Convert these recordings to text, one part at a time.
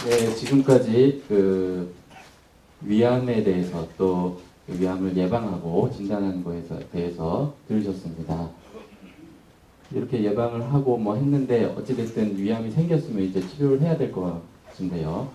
네, 지금까지 그 위암에 대해서 또 위암을 예방하고 진단하는 것에 대해서 들으셨습니다. 이렇게 예방을 하고 뭐 했는데 어찌됐든 위암이 생겼으면 이제 치료를 해야 될 것 같은데요.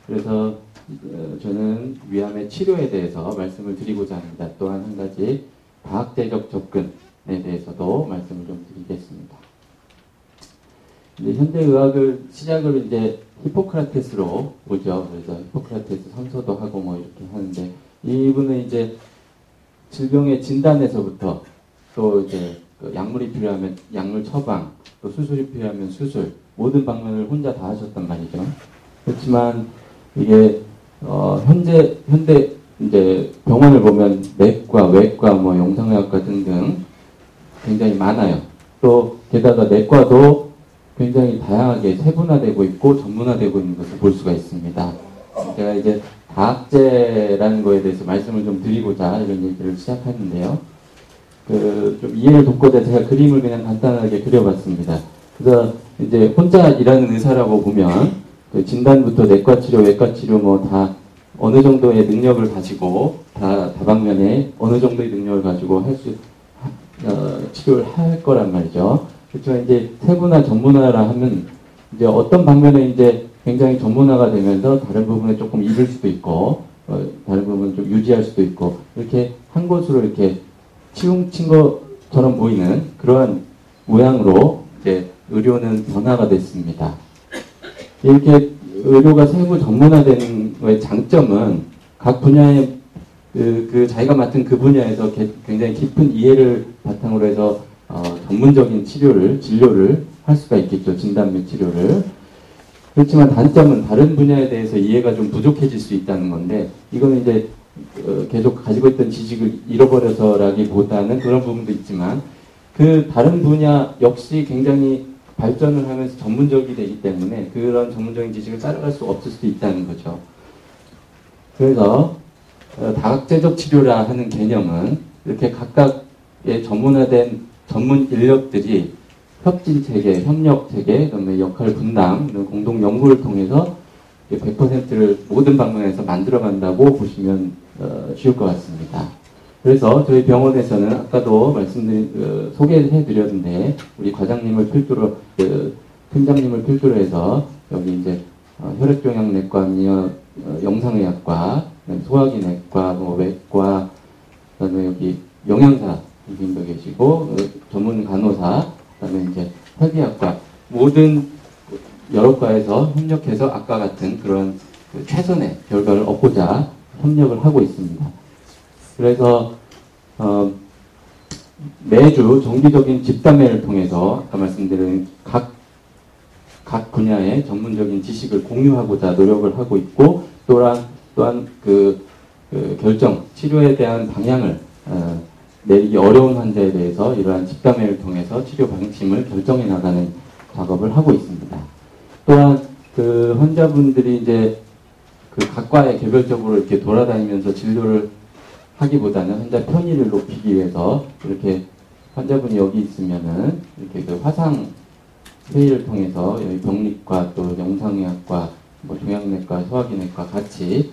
그래서 저는 위암의 치료에 대해서 말씀을 드리고자 합니다. 또한 한 가지 과학제적 접근에 대해서도 말씀을 좀 드리겠습니다. 이제 현대의학을 시작을 이제 히포크라테스로 보죠. 그래서 히포크라테스 선서도 하고 뭐 이렇게 하는데 이분은 이제 질병의 진단에서부터 또 이제 그 약물이 필요하면 약물 처방, 또 수술이 필요하면 수술, 모든 방면을 혼자 다 하셨단 말이죠. 그렇지만 이게 현대 이제 병원을 보면 내과, 외과, 뭐 영상의학과 등등 굉장히 많아요. 또 게다가 내과도 굉장히 다양하게 세분화되고 있고 전문화되고 있는 것을 볼 수가 있습니다. 제가 이제 다학제라는 거에 대해서 말씀을 좀 드리고자 이런 얘기를 시작하는데요. 좀 이해를 돕고자 제가 그림을 그냥 간단하게 그려봤습니다. 그래서 이제 혼자 일하는 의사라고 보면 그 진단부터 내과 치료, 외과 치료 뭐 다 어느 정도의 능력을 가지고 다방면에 어느 정도의 능력을 가지고 치료를 할 거란 말이죠. 그렇지만 이제 세분화, 전문화라 하면 이제 어떤 방면에 이제 굉장히 전문화가 되면서 다른 부분에 조금 잃을 수도 있고, 다른 부분을 좀 유지할 수도 있고, 이렇게 한 곳으로 이렇게 치우친 것처럼 보이는 그러한 모양으로 이제 의료는 변화가 됐습니다. 이렇게 의료가 세부 전문화되는 거의 장점은 각 분야의 자기가 맡은 그 분야에서 굉장히 깊은 이해를 바탕으로 해서 전문적인 진료를 할 수가 있겠죠. 진단 및 치료를. 그렇지만 단점은 다른 분야에 대해서 이해가 좀 부족해질 수 있다는 건데, 이거는 이제 계속 가지고 있던 지식을 잃어버려서라기보다는 그런 부분도 있지만, 그 다른 분야 역시 굉장히 발전을 하면서 전문적이 되기 때문에 그런 전문적인 지식을 따라갈 수 없을 수도 있다는 거죠. 그래서 다각제적 치료라 하는 개념은 이렇게 각각의 전문화된 전문 인력들이 협진 체계, 협력 체계, 그다음에 역할 분담, 공동 연구를 통해서 100%를 모든 방면에서 만들어간다고 보시면 쉬울 것 같습니다. 그래서 저희 병원에서는 아까도 소개해드렸는데 우리 과장님을 필두로, 팀장님을 필두로 해서 여기 이제 혈액종양내과, 영상의학과, 소화기내과, 뭐 외과, 그다음에 여기 영양사 분도 계시고 전문 간호사, 그다음에 이제 설비학과 모든 여러 과에서 협력해서 아까 같은 그런 최선의 결과를 얻고자 협력을 하고 있습니다. 그래서 매주 정기적인 집단회를 통해서 아까 말씀드린 각 분야의 전문적인 지식을 공유하고자 노력을 하고 있고 또한 치료에 대한 방향을 내리기 어려운 환자에 대해서 이러한 집단회를 통해서 치료 방침을 결정해 나가는 작업을 하고 있습니다. 또한 그 환자분들이 이제 그 각 과에 개별적으로 이렇게 돌아다니면서 진료를 하기보다는 환자 편의를 높이기 위해서 이렇게 환자분이 여기 있으면은 이렇게 그 화상 회의를 통해서 여기 병리과 또 영상의학과 뭐 종양내과, 소화기내과 같이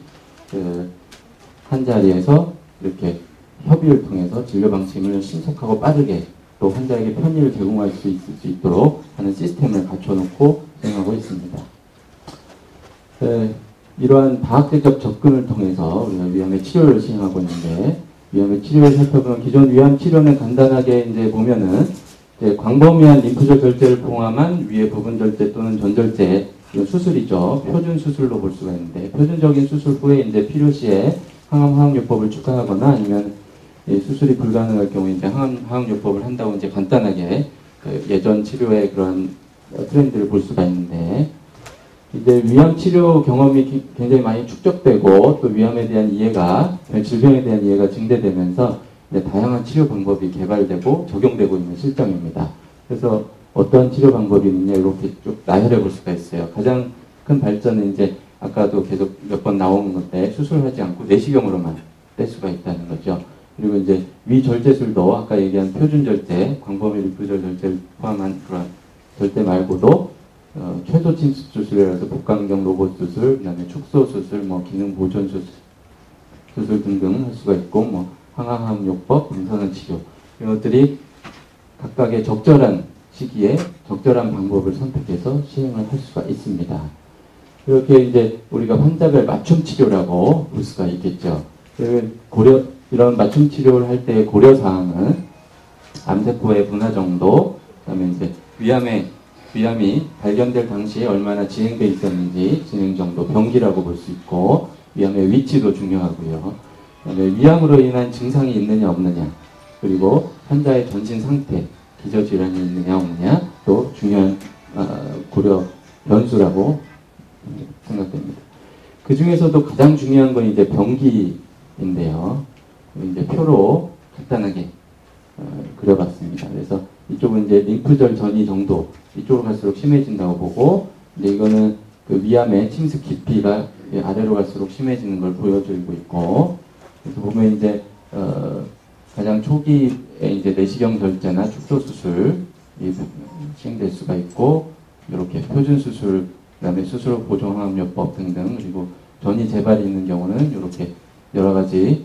한 자리에서 이렇게 협의를 통해서 진료 방침을 신속하고 빠르게 또 환자에게 편의를 제공할 수 있을 수 있도록 하는 시스템을 갖춰놓고 진행하고 있습니다. 이러한 과학적 접근을 통해서 우리가 위암의 치료를 시행하고 있는데, 위암의 치료를 살펴보면 기존 위암 치료는 간단하게 이제 보면은 광범위한 림프절 절제를 포함한 위의 부분 절제 또는 전절제, 이건 수술이죠. 표준 수술로 볼 수가 있는데, 표준적인 수술 후에 이제 필요시에 항암화학요법을 추가하거나 아니면 수술이 불가능할 경우에 이제 항암화학요법을 한다고 이제 간단하게 예전 치료의 그런 트렌드를 볼 수가 있는데, 이제 위암 치료 경험이 굉장히 많이 축적되고 또 위암에 대한 이해가, 질병에 대한 이해가 증대되면서 다양한 치료 방법이 개발되고 적용되고 있는 실정입니다. 그래서 어떠한 치료 방법이 있느냐 이렇게 쭉 나열해 볼 수가 있어요. 가장 큰 발전은 이제 아까도 계속 몇 번 나오는 건데 수술하지 않고 내시경으로만 뗄 수가 있다는 거죠. 그리고 이제 위절제술도 아까 얘기한 표준 절제, 광범위 림프절 절제를 포함한 그런 절제 말고도 최소 침습 수술이라서 복강경 로봇 수술, 그다음에 축소 수술, 뭐 기능 보존 수술 등등 할 수가 있고, 뭐 항암요법, 방사선 치료 이런 것들이 각각의 적절한 시기에 적절한 방법을 선택해서 시행을 할 수가 있습니다. 이렇게 이제 우리가 환자별 맞춤 치료라고 볼 수가 있겠죠. 이런 맞춤 치료를 할 때의 고려 사항은 암세포의 분화 정도, 그다음에 이제 위암이 발견될 당시에 얼마나 진행돼 있었는지 진행 정도, 병기라고 볼 수 있고, 위암의 위치도 중요하고요. 그다음에 위암으로 인한 증상이 있느냐 없느냐, 그리고 환자의 전신 상태, 기저질환이 있느냐 없느냐 또 중요한 고려 변수라고 생각됩니다. 그 중에서도 가장 중요한 건 이제 병기인데요. 이제 표로 간단하게 그려봤습니다. 그래서 이쪽은 이제 림프절 전이 정도, 이쪽으로 갈수록 심해진다고 보고, 이제 이거는 그 위암의 침습 깊이가 아래로 갈수록 심해지는 걸 보여주고 있고, 그래서 보면 이제 가장 초기에 이제 내시경 절제나 축소 수술이 시행될 수가 있고, 이렇게 표준 수술, 그다음에 수술 후 보존 항암요법 등등, 그리고 전이 재발이 있는 경우는 이렇게 여러 가지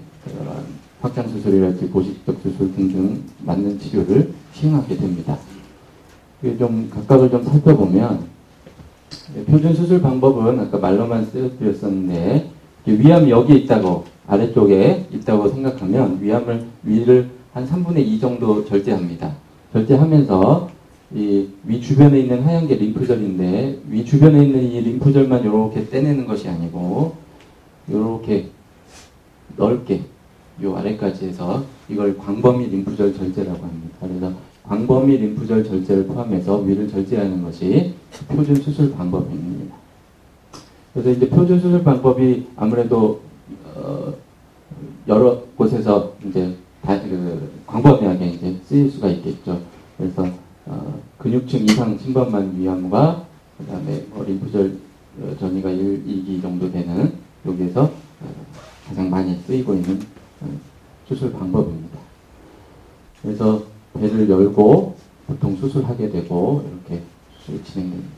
확장 수술이랄지 보식적 수술 등등 맞는 치료를 시행하게 됩니다. 좀 각각을 좀 살펴보면, 표준 수술 방법은 아까 말로만 쓰여드렸었는데, 위암이 여기에 있다고, 아래쪽에 있다고 생각하면 위를 한 3분의 2 정도 절제합니다. 절제하면서 이 위 주변에 있는 하얀 게 림프절인데, 위 주변에 있는 이 림프절만 이렇게 떼내는 것이 아니고 이렇게 넓게 요 아래까지 해서 이걸 광범위 림프절 절제라고 합니다. 그래서 광범위 림프절 절제를 포함해서 위를 절제하는 것이 표준 수술 방법입니다. 그래서 이제 표준 수술 방법이 아무래도 여러 곳에서 이제 광범위하게 이제 쓰일 수가 있겠죠. 그래서 근육층 이상 침범한 위암과 그다음에 림프절 전이가 1, 2기 정도 되는 여기에서 가장 많이 쓰이고 있는 수술 방법입니다. 그래서 배를 열고 보통 수술하게 되고 이렇게 수술이 진행됩니다.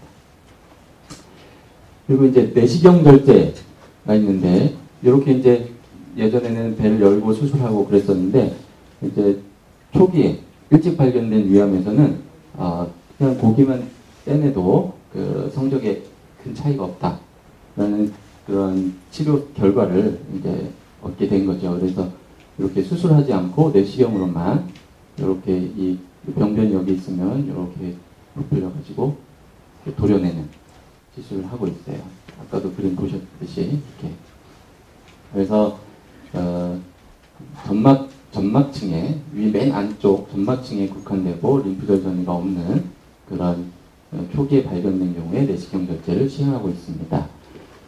그리고 이제 내시경 절제가 있는데, 이렇게 이제 예전에는 배를 열고 수술하고 그랬었는데, 이제 초기에 일찍 발견된 위암에서는 그냥 고기만 떼내도 그 성적에 큰 차이가 없다라는 그런 치료 결과를 이제 얻게 된 거죠. 그래서 이렇게 수술하지 않고 내시경으로만 이렇게 이 병변이 여기 있으면 이렇게 부풀려가지고 도려내는 시술을 하고 있어요. 아까도 그림 보셨듯이 이렇게. 그래서 점막층에 위 맨 안쪽 점막층에 국한되고 림프절 전이가 없는 그런 초기에 발견된 경우에 내시경 절제를 시행하고 있습니다.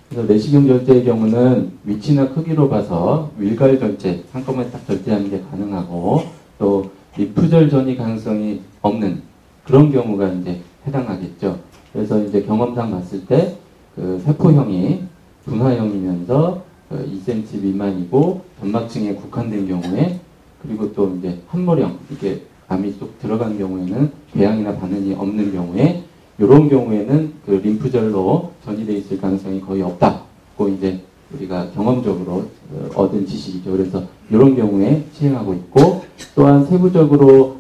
그래서 내시경 절제의 경우는 위치나 크기로 봐서 윌갈 절제, 한꺼번에 딱 절제하는 게 가능하고, 또 림프절 전이 가능성이 없는 그런 경우가 이제 해당하겠죠. 그래서 이제 경험상 봤을 때 그 세포형이 분화형이면서 2cm 미만이고 점막층에 국한된 경우에, 그리고 또 이제 함몰형, 이렇게 암이 쏙 들어간 경우에는 궤양이나 반응이 없는 경우에, 이런 경우에는 그 림프절로 전이되어 있을 가능성이 거의 없다고 이제 우리가 경험적으로 얻은 지식이죠. 그래서 이런 경우에 시행하고 있고, 또한 세부적으로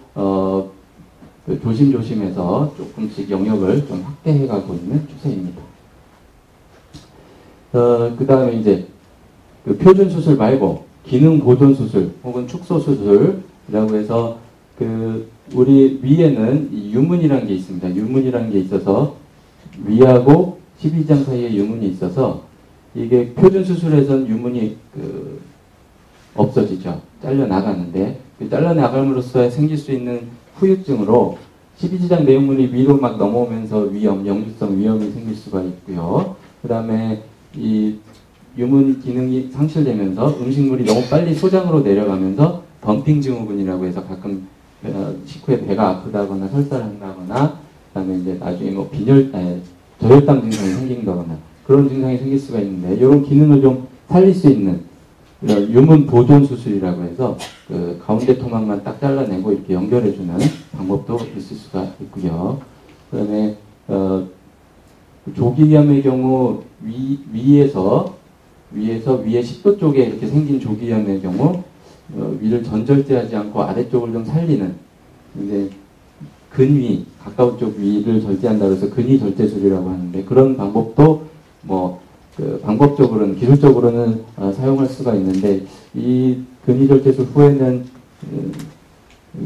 조심조심해서 조금씩 영역을 좀 확대해가고 있는 추세입니다. 그 다음에 이제 그 표준 수술 말고 기능 보존 수술 혹은 축소 수술이라고 해서, 그 우리 위에는 이 유문이라는 게 있습니다. 유문이라는 게 있어서 위하고 12장 사이에 유문이 있어서, 이게 표준 수술에선 유문이 없어지죠. 잘려 나가는데, 그 잘려 나감으로써 생길 수 있는 후유증으로 12지장 내용물이 위로 막 넘어오면서 영주성 위험이 생길 수가 있고요. 그 다음에 이 유문 기능이 상실되면서 음식물이 너무 빨리 소장으로 내려가면서 덤핑 증후군이라고 해서 가끔 식후에 배가 아프다거나 설사를 한다거나, 그다음에 이제 나중에 뭐 저혈당 증상이 생긴다거나 그런 증상이 생길 수가 있는데, 이런 기능을 좀 살릴 수 있는 유문 보존 수술이라고 해서 그 가운데 토막만 딱 잘라내고 이렇게 연결해주는 방법도 있을 수가 있고요. 그다음에 조기 위암의 경우 위에서 위에 10도 쪽에 이렇게 생긴 조기 위암의 경우 위를 전절제하지 않고 아래쪽을 좀 살리는, 이제 근위, 가까운 쪽 위를 절제한다고 해서 근위 절제술이라고 하는데, 그런 방법도 방법적으로는, 기술적으로는 사용할 수가 있는데, 이 근위 절제술 후에는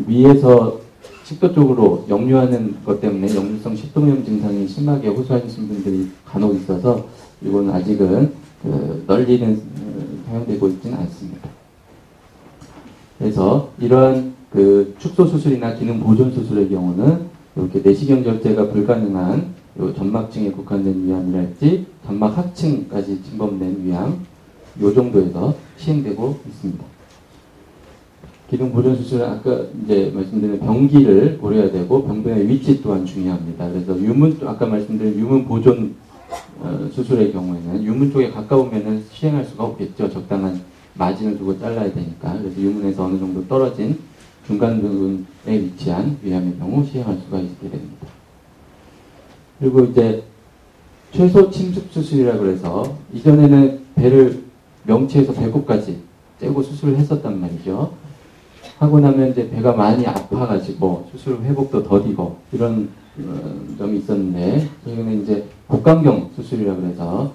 위에서 10도 쪽으로 역류하는 것 때문에 역류성 식도염 증상이 심하게 호소하시는 분들이 간혹 있어서, 이건 아직은 널리는 사용되고 있지는 않습니다. 그래서 이러한 축소 수술이나 기능 보존 수술의 경우는 이렇게 내시경 절제가 불가능한 점막층에 국한된 위암이랄지 점막 하층까지 침범된 위암, 이 정도에서 시행되고 있습니다. 기능 보존 수술은 아까 이제 말씀드린 병기를 고려해야 되고 병변의 위치 또한 중요합니다. 그래서 아까 말씀드린 유문 보존 수술의 경우에는 유문 쪽에 가까우면은 시행할 수가 없겠죠. 적당한 마진을 두고 잘라야 되니까. 그래서 유문에서 어느 정도 떨어진 중간 부분에 위치한 위암의 경우 시행할 수가 있게 됩니다. 그리고 이제 최소 침습 수술이라고 해서 이전에는 배를 명치에서 배꼽까지 째고 수술을 했었단 말이죠. 하고 나면 이제 배가 많이 아파가지고 수술 회복도 더디고 이런 점이 있었는데, 최근에 이제 복강경 수술이라고 해서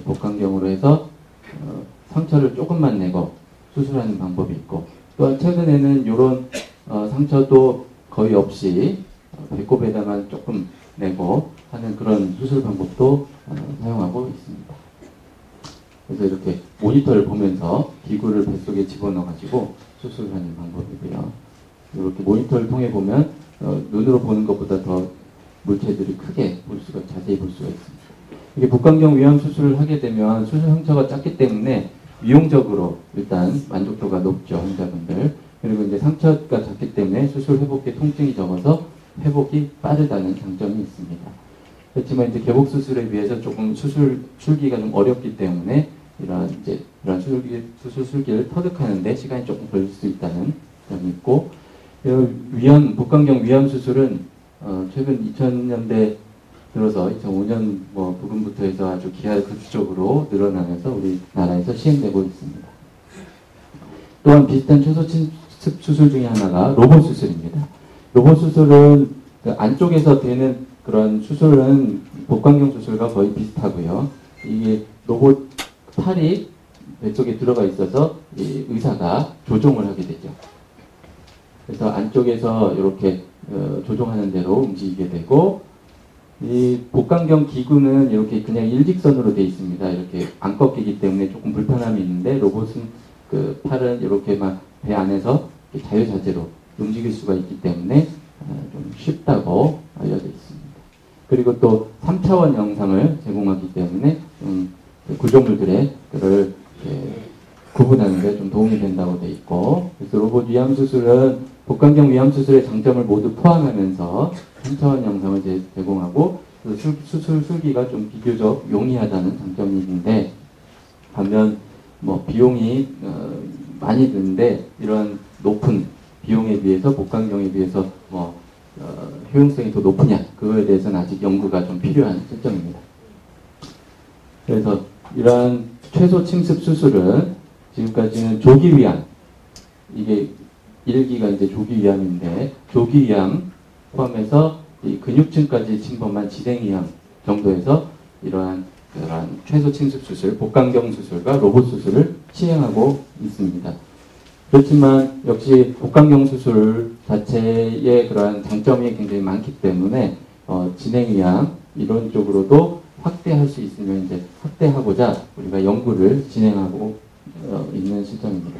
복강경으로 해서 상처를 조금만 내고 수술하는 방법이 있고, 또한 최근에는 이런 상처도 거의 없이 배꼽에다만 조금 내고 하는 그런 수술 방법도 사용하고 있습니다. 그래서 이렇게 모니터를 보면서 기구를 뱃속에 집어넣어가지고 수술하는 방법이고요. 이렇게 모니터를 통해 보면 눈으로 보는 것보다 더 물체들이 크게 자세히 볼 수가 있습니다. 이게 복강경 위암 수술을 하게 되면 수술 상처가 작기 때문에 미용적으로 일단 만족도가 높죠, 환자분들. 그리고 이제 상처가 작기 때문에 수술 회복에 통증이 적어서 회복이 빠르다는 장점이 있습니다. 그렇지만 이제 개복 수술에 비해서 조금 술기가 좀 어렵기 때문에 이런 수술 술기를 터득하는데 시간이 조금 걸릴 수 있다는 점이 있고, 복강경 위암 수술은 최근 2000년대 들어서 2005년 부근부터 해서 아주 기하급수적으로 늘어나면서 우리나라에서 시행되고 있습니다. 또한 비슷한 최소 침습 수술 중에 하나가 로봇 수술입니다. 로봇 수술은 안쪽에서 되는 그런 수술은 복강경 수술과 거의 비슷하고요. 이게 로봇 팔이 뱃속에 들어가 있어서 의사가 조종을 하게 되죠. 그래서 안쪽에서 이렇게 조종하는 대로 움직이게 되고, 이 복강경 기구는 이렇게 그냥 일직선으로 되어 있습니다. 이렇게 안 꺾이기 때문에 조금 불편함이 있는데, 로봇은 팔은 이렇게 막 배 안에서 자유자재로 움직일 수가 있기 때문에 좀 쉽다고 알려져 있습니다. 그리고 또 3차원 영상을 제공하기 때문에 구조물들의 그를 구분하는 데 좀 도움이 된다고 되어 있고, 그래서 로봇 위암 수술은 복강경 위암 수술의 장점을 모두 포함하면서 3차원 영상을 제공하고, 수술 술기가 좀 비교적 용이하다는 장점이 있는데, 반면 비용이 많이 드는데, 이런 높은 비용에 비해서 복강경에 비해서 효용성이 더 높으냐, 그거에 대해서는 아직 연구가 좀 필요한 실정입니다. 그래서 이러한 최소 침습 수술은 지금까지는 조기 위암, 이게 1기가 이제 조기 위암인데, 조기 위암 포함해서 이 근육층까지 침범한 지생 위암 정도에서 이러한 최소 침습 수술, 복강경 수술과 로봇 수술을 시행하고 있습니다. 그렇지만 역시 복강경 수술 자체의 그러한 장점이 굉장히 많기 때문에 진행 위암 이런 쪽으로도 확대할 수 있으면 이제 확대하고자 우리가 연구를 진행하고 있는 시점입니다.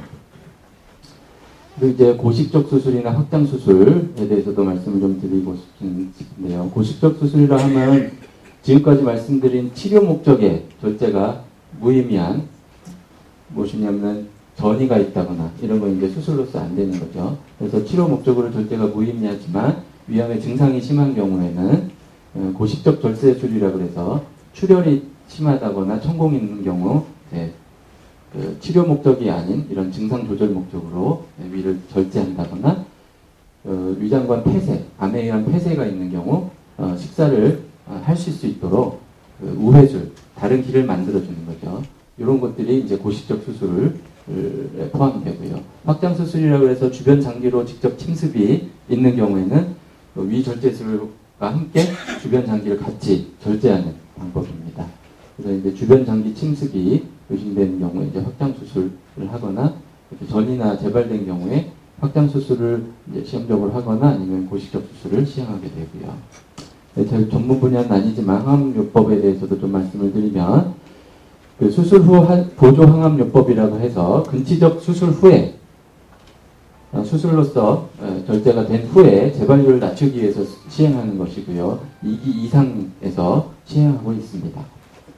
그리고 이제 고식적 수술이나 확장 수술에 대해서도 말씀을 좀 드리고 싶은데요. 고식적 수술이라 하면 지금까지 말씀드린 치료 목적의 절제가 무의미한, 무엇이냐면 전이가 있다거나 이런 건 이제 수술로서 안 되는 거죠. 그래서 치료 목적으로 절제가 무의미하지만 위암의 증상이 심한 경우에는 고식적 절제술이라고 해서 출혈이 심하다거나 천공이 있는 경우 치료 목적이 아닌 이런 증상 조절 목적으로 위를 절제한다거나, 위장관 폐쇄, 암에 의한 폐쇄가 있는 경우 식사를 하실 수 있도록 그 우회술, 다른 길을 만들어주는 거죠. 이런 것들이 이제 고식적 수술에 포함되고요. 확장 수술이라고 해서 주변 장기로 직접 침습이 있는 경우에는 그 위절제술과 함께 주변 장기를 같이 절제하는 방법입니다. 그래서 이제 주변 장기 침습이 의심되는 경우에 이제 확장 수술을 하거나 전이나 재발된 경우에 확장 수술을 이제 시험적으로 하거나 아니면 고식적 수술을 시행하게 되고요. 제 전문 분야는 아니지만 항암요법에 대해서도 좀 말씀을 드리면 그 수술 후 보조 항암요법이라고 해서 근치적 수술 후에 수술로서 절제가 된 후에 재발률을 낮추기 위해서 시행하는 것이고요. 2기 이상에서 시행하고 있습니다.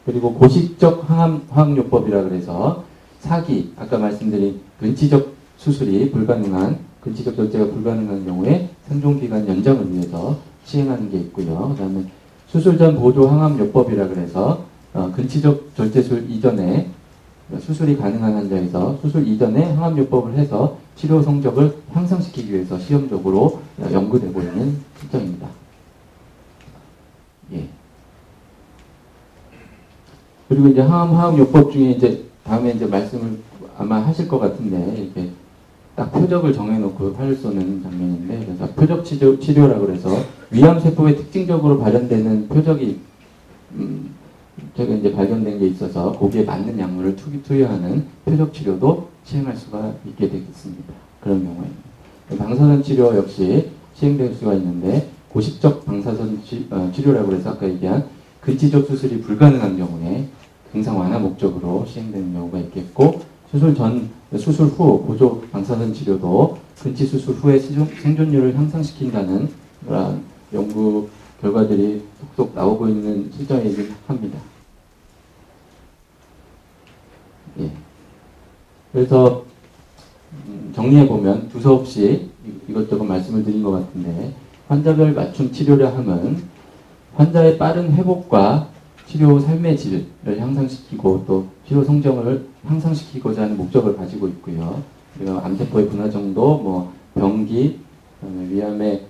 그리고 고식적 항암요법이라 그래서 4기, 아까 말씀드린 근치적 수술이 불가능한, 근치적 절제가 불가능한 경우에 생존기간 연장을 위해서 시행하는 게 있고요. 그 다음에 수술 전 보조 항암요법이라 그래서 근치적 절제술 이전에 수술이 가능한 환자에서 수술 이전에 항암요법을 해서 치료 성적을 향상시키기 위해서 시험적으로 연구되고 있는 실정입니다. 예. 그리고 이제 항암요법 중에 이제 다음에 이제 말씀을 아마 하실 것 같은데 이렇게 딱 표적을 정해놓고 활을 쏘는 장면인데, 그래서 표적 치료라고 그래서 위암세포에 특징적으로 발현되는 표적이 제가 이제 발견된 게 있어서 거기에 맞는 약물을 투여하는 표적 치료도 시행할 수가 있게 되겠습니다. 그런 경우에는 방사선 치료 역시 시행될 수가 있는데, 고식적 방사선 치료라고 해서 아까 얘기한 근치적 수술이 불가능한 경우에 증상 완화 목적으로 시행되는 경우가 있겠고, 수술 전, 수술 후 보조 방사선 치료도 근치 수술 후에 생존율을 향상시킨다는 그런 연구 결과들이 속속 나오고 있는 실정이긴 합니다. 예. 그래서 정리해보면 두서없이 이것저것 말씀을 드린 것 같은데, 환자별 맞춤 치료를 함은 환자의 빠른 회복과 치료 삶의 질을 향상시키고 또 치료 성적을 향상시키고자 하는 목적을 가지고 있고요. 우리가 암세포의 분화 정도, 뭐 병기, 위암의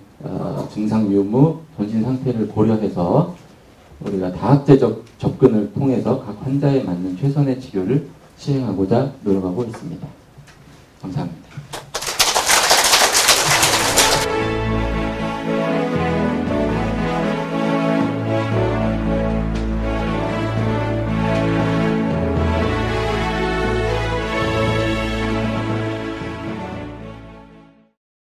증상 유무, 전신 상태를 고려해서 우리가 다학제적 접근을 통해서 각 환자에 맞는 최선의 치료를 시행하고자 노력하고 있습니다. 감사합니다.